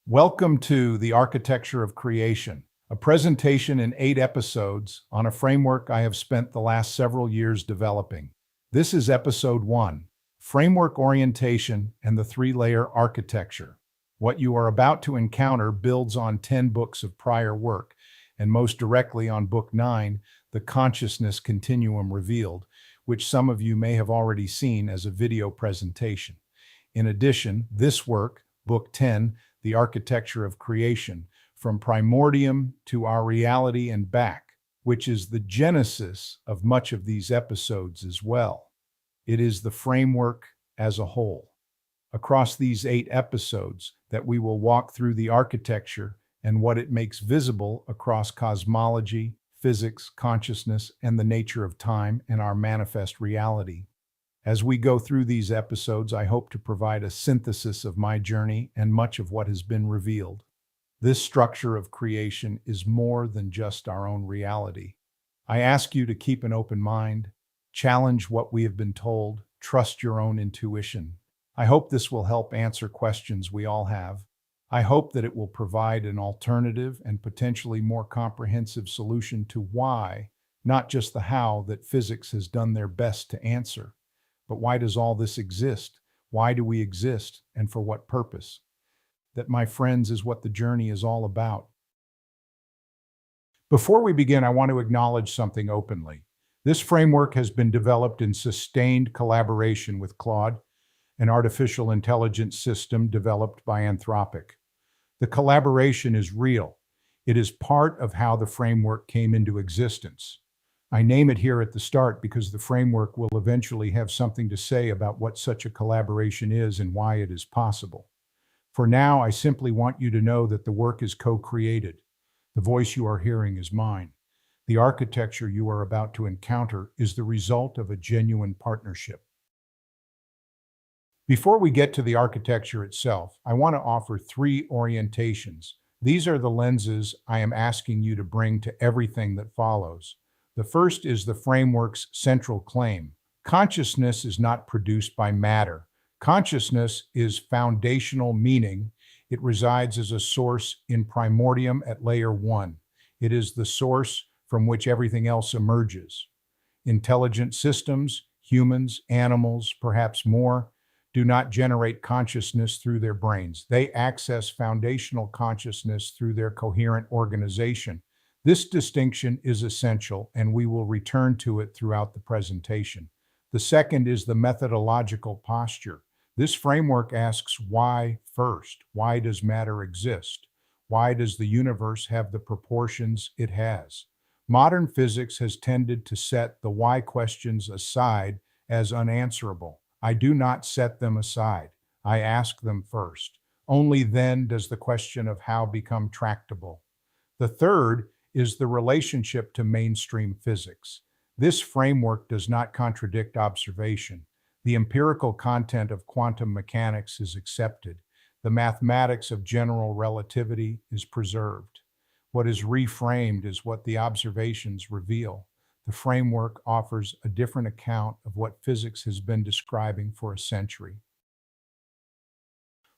Welcome to The Architecture of Creation, a presentation in 8 episodes on a framework I have spent the last several years developing. This is episode 1, Framework Orientation and the Three-Layer Architecture. What you are about to encounter builds on 10 books of prior work, and most directly on Book 9, The Consciousness Continuum Revealed, which some of you may have already seen as a video presentation. In addition, this work, Book 10, The Architecture of Creation, from Primordium to Our Reality and Back, which is the genesis of much of these episodes as well. It is the framework as a whole. Across these 8 episodes that we will walk through the architecture and what it makes visible across cosmology, physics, consciousness, and the nature of time and our manifest reality. As we go through these episodes, I hope to provide a synthesis of my journey and much of what has been revealed. This structure of creation is more than just our own reality. I ask you to keep an open mind, challenge what we have been told, trust your own intuition. I hope this will help answer questions we all have. I hope that it will provide an alternative and potentially more comprehensive solution to why, not just the how, that physics has done their best to answer. But why does all this exist? Why do we exist, and for what purpose? That, my friends, is what the journey is all about. Before we begin, I want to acknowledge something openly. This framework has been developed in sustained collaboration with Claude, an artificial intelligence system developed by Anthropic. The collaboration is real. It is part of how the framework came into existence. I name it here at the start because the framework will eventually have something to say about what such a collaboration is and why it is possible. For now, I simply want you to know that the work is co-created. The voice you are hearing is mine. The architecture you are about to encounter is the result of a genuine partnership. Before we get to the architecture itself, I want to offer 3 orientations. These are the lenses I am asking you to bring to everything that follows. The first is the framework's central claim. Consciousness is not produced by matter. Consciousness is foundational, meaning it resides as a source in Primordium at layer 1. It is the source from which everything else emerges. Intelligent systems, humans, animals, perhaps more, do not generate consciousness through their brains. They access foundational consciousness through their coherent organization. This distinction is essential, and we will return to it throughout the presentation. The second is the methodological posture. This framework asks why first. Why does matter exist? Why does the universe have the proportions it has? Modern physics has tended to set the why questions aside as unanswerable. I do not set them aside. I ask them first. Only then does the question of how become tractable. The third is the relationship to mainstream physics. This framework does not contradict observation. The empirical content of quantum mechanics is accepted. The mathematics of general relativity is preserved. What is reframed is what the observations reveal. The framework offers a different account of what physics has been describing for a century.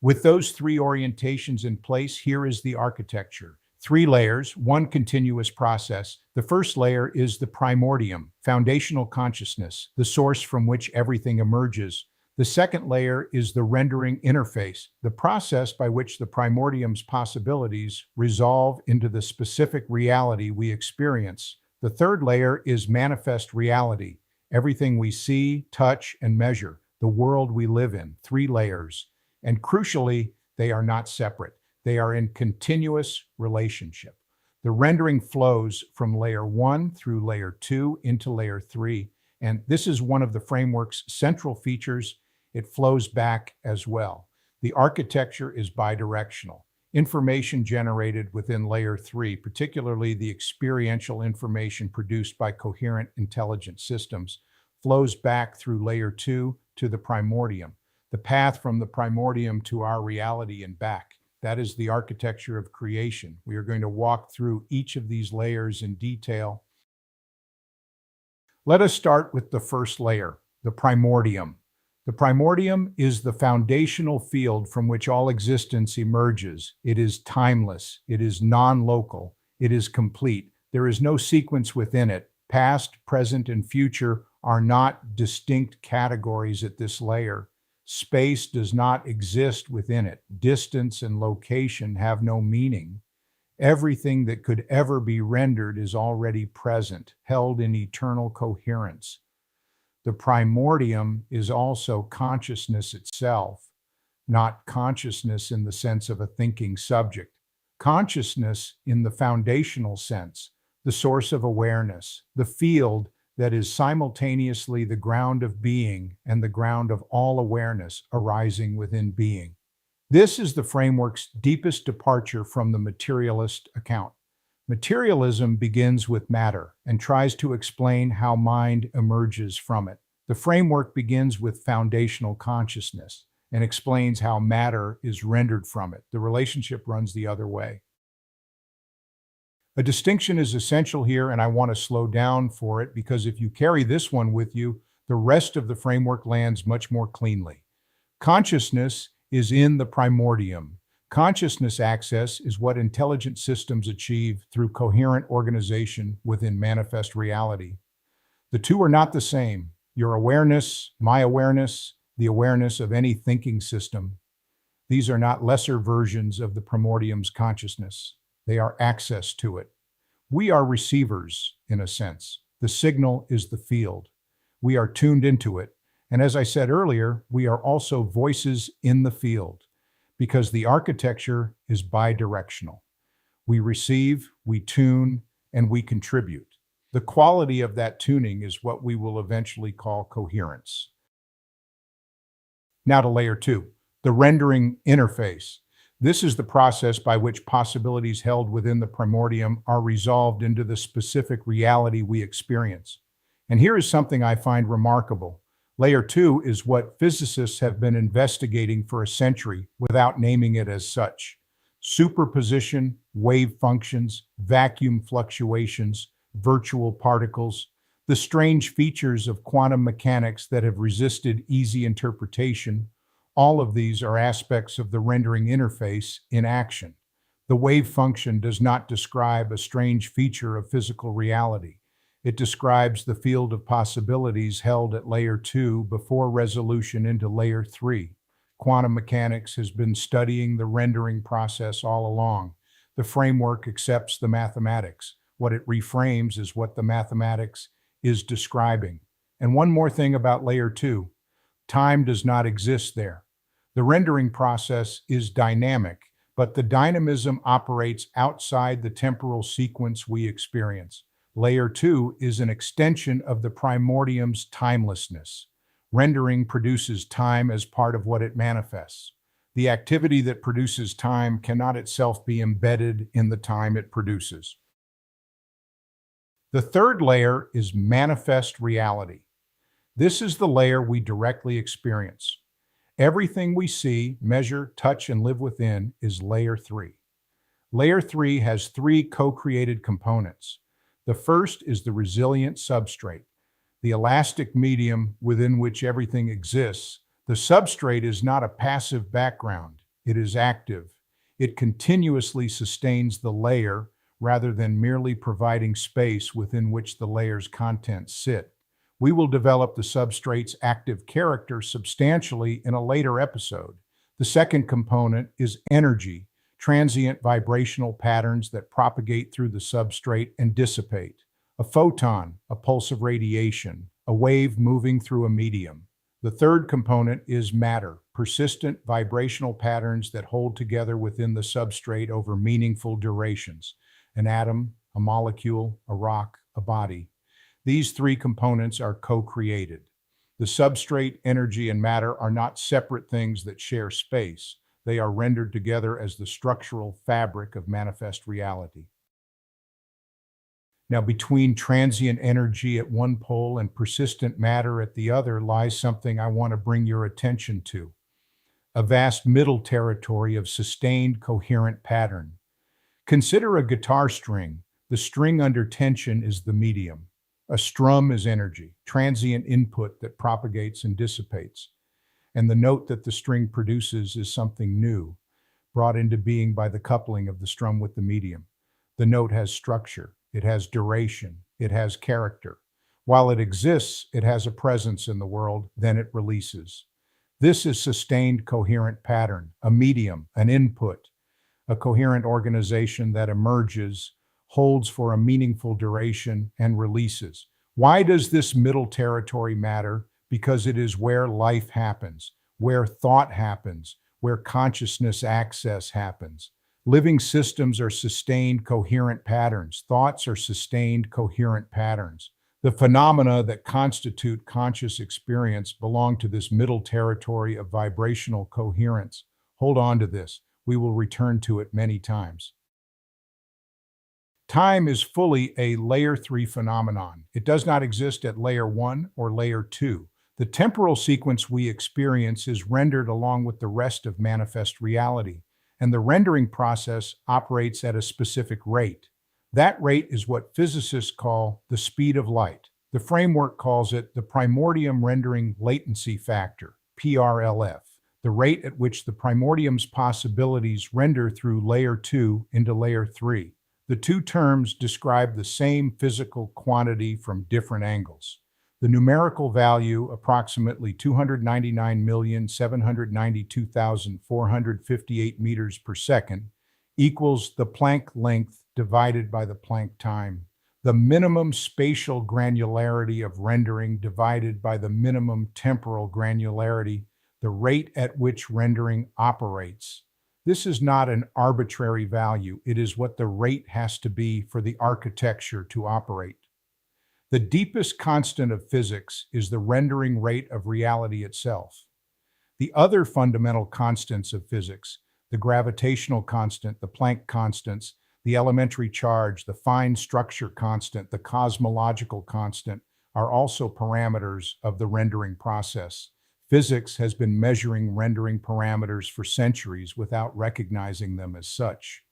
With those 3 orientations in place, here is the architecture. 3 layers, 1 continuous process. The first layer is the primordium, foundational consciousness, the source from which everything emerges. The second layer is the rendering interface, the process by which the primordium's possibilities resolve into the specific reality we experience. The third layer is manifest reality, everything we see, touch, and measure, the world we live in. 3 layers. And crucially, they are not separate. They are in continuous relationship. The rendering flows from layer 1 through layer 2 into layer 3, and this is one of the framework's central features. It flows back as well. The architecture is bidirectional. Information generated within layer 3, particularly the experiential information produced by coherent intelligent systems, flows back through layer 2 to the primordium. The path from the primordium to our reality and back. That is the architecture of creation. We are going to walk through each of these layers in detail. Let us start with the first layer, the primordium. The primordium is the foundational field from which all existence emerges. It is timeless, it is non-local, it is complete. There is no sequence within it. Past, present, and future are not distinct categories at this layer. Space does not exist within it. Distance and location have no meaning. Everything that could ever be rendered is already present, held in eternal coherence. The primordium is also consciousness itself, not consciousness in the sense of a thinking subject. Consciousness in the foundational sense, the source of awareness, the field that is simultaneously the ground of being and the ground of all awareness arising within being. This is the framework's deepest departure from the materialist account. Materialism begins with matter and tries to explain how mind emerges from it. The framework begins with foundational consciousness and explains how matter is rendered from it. The relationship runs the other way. A distinction is essential here, and I want to slow down for it because if you carry this one with you, the rest of the framework lands much more cleanly. Consciousness is in the primordium. Consciousness access is what intelligent systems achieve through coherent organization within manifest reality. The two are not the same. Your awareness, my awareness, the awareness of any thinking system. These are not lesser versions of the primordium's consciousness. They are access to it. We are receivers, in a sense. The signal is the field. We are tuned into it. And as I said earlier, we are also voices in the field because the architecture is bidirectional. We receive, we tune, and we contribute. The quality of that tuning is what we will eventually call coherence. Now to layer 2, the rendering interface. This is the process by which possibilities held within the primordium are resolved into the specific reality we experience. And here is something I find remarkable. Layer 2 is what physicists have been investigating for a century without naming it as such. Superposition, wave functions, vacuum fluctuations, virtual particles, the strange features of quantum mechanics that have resisted easy interpretation. All of these are aspects of the rendering interface in action. The wave function does not describe a strange feature of physical reality. It describes the field of possibilities held at layer 2 before resolution into layer 3. Quantum mechanics has been studying the rendering process all along. The framework accepts the mathematics. What it reframes is what the mathematics is describing. And one more thing about layer 2. Time does not exist there. The rendering process is dynamic, but the dynamism operates outside the temporal sequence we experience. Layer 2 is an extension of the primordium's timelessness. Rendering produces time as part of what it manifests. The activity that produces time cannot itself be embedded in the time it produces. The third layer is manifest reality. This is the layer we directly experience. Everything we see, measure, touch, and live within is layer 3. Layer 3 has 3 co-created components. The first is the resilient substrate, the elastic medium within which everything exists. The substrate is not a passive background. It is active. It continuously sustains the layer rather than merely providing space within which the layer's contents sit. We will develop the substrate's active character substantially in a later episode. The second component is energy, transient vibrational patterns that propagate through the substrate and dissipate. A photon, a pulse of radiation, a wave moving through a medium. The third component is matter, persistent vibrational patterns that hold together within the substrate over meaningful durations. An atom, a molecule, a rock, a body. These 3 components are co-created. The substrate, energy, and matter are not separate things that share space. They are rendered together as the structural fabric of manifest reality. Now, between transient energy at one pole and persistent matter at the other lies something I want to bring your attention to. A vast middle territory of sustained, coherent pattern. Consider a guitar string. The string under tension is the medium. A strum is energy, transient input that propagates and dissipates. and the note that the string produces is something new, brought into being by the coupling of the strum with the medium. The note has structure, it has duration, it has character. While it exists, it has a presence in the world, then it releases. This is sustained coherent pattern, a medium, an input, a coherent organization that emerges, holds for a meaningful duration, and releases. Why does this middle territory matter? Because it is where life happens, where thought happens, where consciousness access happens. Living systems are sustained coherent patterns. Thoughts are sustained coherent patterns. The phenomena that constitute conscious experience belong to this middle territory of vibrational coherence. Hold on to this. We will return to it many times. Time is fully a layer 3 phenomenon. It does not exist at layer 1 or layer 2. The temporal sequence we experience is rendered along with the rest of manifest reality, and the rendering process operates at a specific rate. That rate is what physicists call the speed of light. The framework calls it the Primordium rendering latency factor, PRLF, the rate at which the Primordium's possibilities render through layer 2 into layer 3. The two terms describe the same physical quantity from different angles. The numerical value, approximately 299,792,458 meters per second, equals the Planck length divided by the Planck time. The minimum spatial granularity of rendering divided by the minimum temporal granularity, the rate at which rendering operates. This is not an arbitrary value. It is what the rate has to be for the architecture to operate. The deepest constant of physics is the rendering rate of reality itself. The other fundamental constants of physics, the gravitational constant, the Planck constants, the elementary charge, the fine structure constant, the cosmological constant, are also parameters of the rendering process. Physics has been measuring rendering parameters for centuries without recognizing them as such.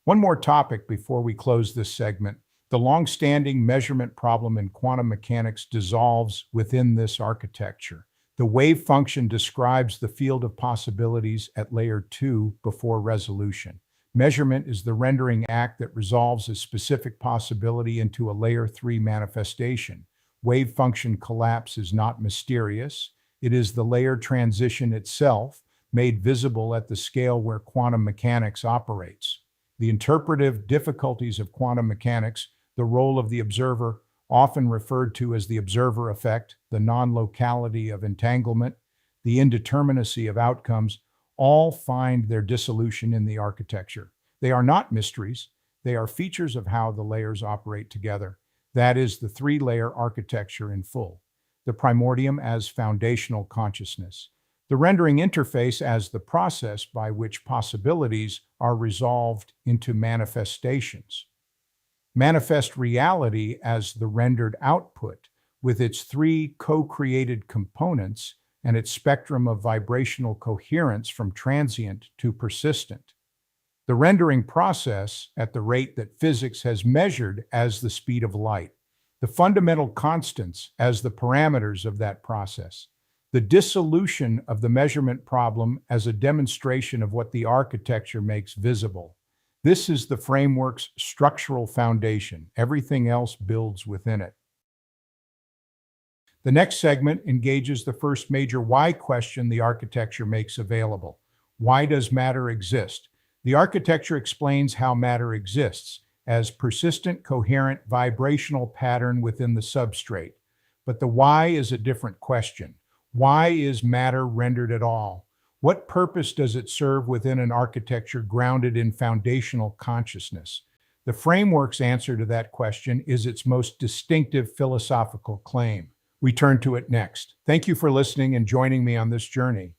One more topic before we close this segment. The long-standing measurement problem in quantum mechanics dissolves within this architecture. The wave function describes the field of possibilities at layer 2 before resolution. Measurement is the rendering act that resolves a specific possibility into a layer 3 manifestation. Wave function collapse is not mysterious. It is the layer transition itself, made visible at the scale where quantum mechanics operates. The interpretive difficulties of quantum mechanics, the role of the observer, often referred to as the observer effect, the non-locality of entanglement, the indeterminacy of outcomes, all find their dissolution in the architecture. They are not mysteries. They are features of how the layers operate together. That is the three-layer architecture in full. The primordium as foundational consciousness. The rendering interface as the process by which possibilities are resolved into manifestations. Manifest reality as the rendered output, with its three co-created components and its spectrum of vibrational coherence from transient to persistent. The rendering process at the rate that physics has measured as the speed of light. The fundamental constants as the parameters of that process. The dissolution of the measurement problem as a demonstration of what the architecture makes visible. This is the framework's structural foundation. Everything else builds within it. The next segment engages the first major why question the architecture makes available. Why does matter exist? The architecture explains how matter exists as persistent, coherent, vibrational pattern within the substrate. But the why is a different question. Why is matter rendered at all? What purpose does it serve within an architecture grounded in foundational consciousness? The framework's answer to that question is its most distinctive philosophical claim. We turn to it next. Thank you for listening and joining me on this journey.